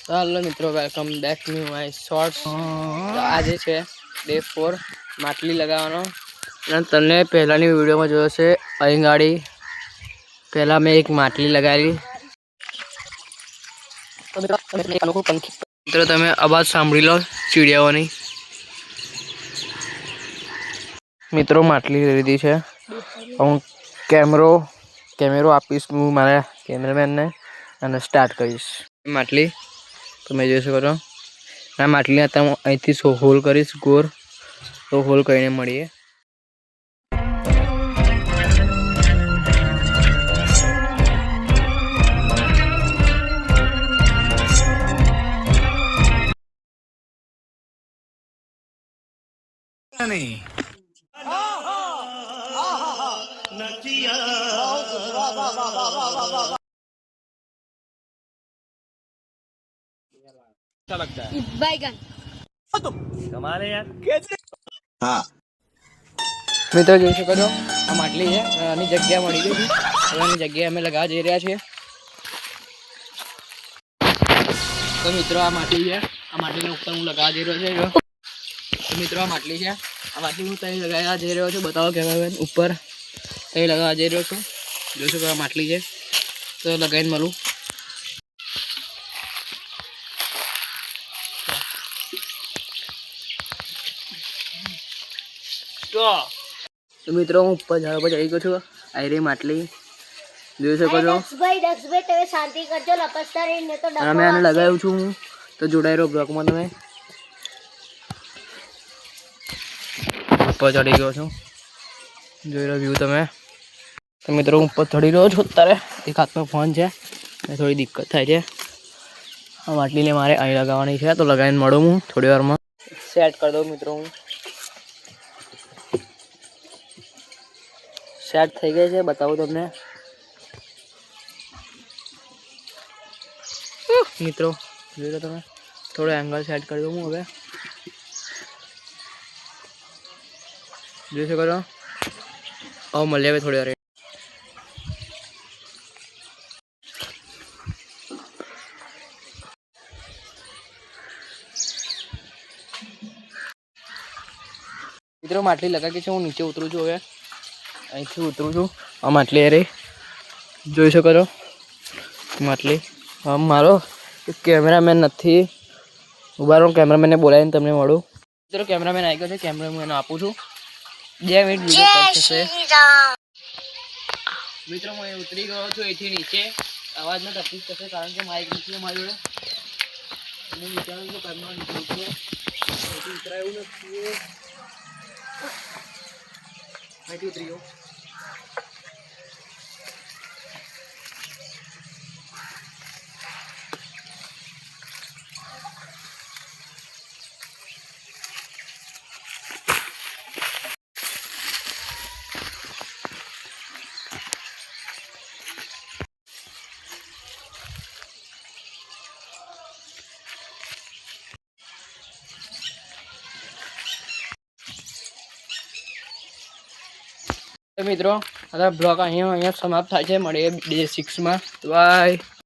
Hello मित्रों, welcome back to my shorts. तो आज है डे 4 માટલી लगावવાનો। અને તમને પહેલાની વિડીયોમાં જોયો છે અહીં ગાડી પહેલા મેં એક માટલી લગાવેલી। મિત્રો તમે અવાજ સાંભળી લો ચીડિયાઓની। મિત્રો માટલી લીધી છે, હું કેમેરો આપીશ હું મારા કેમેરામેનને અને સ્ટાર્ટ કરીશ। માટલી તમે જોઈ શકો છો। આ માટલી હું અહીંથી હોલ કરીશ ગોળ, તો હોલ કરીને મળીએ। अच्छा लगता है बैगन कमाल है यार। हाँ મિત્રો જોઈ શકો છો આ માટલી છે, આની જગ્યા મળી ગઈ છે। હવે આની જગ્યાએ અમે લગાવવા જઈ રહ્યા છીએ। તો મિત્રો આ માટલી છે, આ માટલીના ઉપર હું લગાવવા જઈ રહ્યો છું। તો મિત્રો આ માટલી છે, આ માટલી હું ત્યાં લગાવવા જઈ રહ્યો છું। બતાવો કેમેરામેન ઉપર ત્યાં લગાવવા જઈ રહ્યો છું। જોઈ શકો આ માટલી છે, તો લગાવીને મળું। तो मित्रों હું ઉપર ઝાડ પર ચડી ગયો છું। આ રહી માટલી જોઈ શકો છો। દક્ષભાઈ તમે શાંતિ કરજો, લપસતા રહીને તો ડખો મેં આને લગાવ્યું છું હું, તો જોડાઈ રહ્યો બ્લોકમાં। તમે ઉપર ચડી ગયો છું, જોઈ રહ્યો વ્યૂ તમે। તો મિત્રો હું ઉપર ચડી રહ્યો છું। અત્યારે એક હાથમાં ફોન છે, થોડી દિક્કત થાય છે। આ માટલીને મારે અહીં લગાવવાની છે, તો લગાવીને મળું હું થોડી વારમાં। સેટ કરી દઉં મિત્રો, હું સેટ થઈ ગઈ છે, બતાવું તમને। મિત્રો જોઈ લો તમે, થોડો એંગલ સેટ કરી દઉં હું હવે। જોઈ શકો છો। હવે મળીએ હવે થોડી વાર। મિત્રો માટલી લગાવી છે, હું નીચે ઉતરું છું। હવે અહીંથી ઉતરું છું। આ માટલી અરે જોઈ શકો છો માટલી। મારો કેમેરામેન નથી, ઉભા રહો, કેમેરામેનને બોલાવીને તમને મળું। મિત્રો કેમેરામેન આવી ગયો છે, કેમેરા હું એને આપું છું। 2 મિનિટ વિડીયો કટ થશે। મિત્રો હું ઉતરી ગયો છું અહીંથી નીચે। અવાજમાં તકલીફ થશે કારણ કે માઇક નથી અમારી જોડે। હું વિચારું છું કેમેરા નીચે ઉતરાયું નથી, અહીંથી ઉતરી ગયો। મિત્રો આ બ્લોગ અહીંયા સમાપ્ત થાય છે। મળીએ ડે 6 માં। બાય।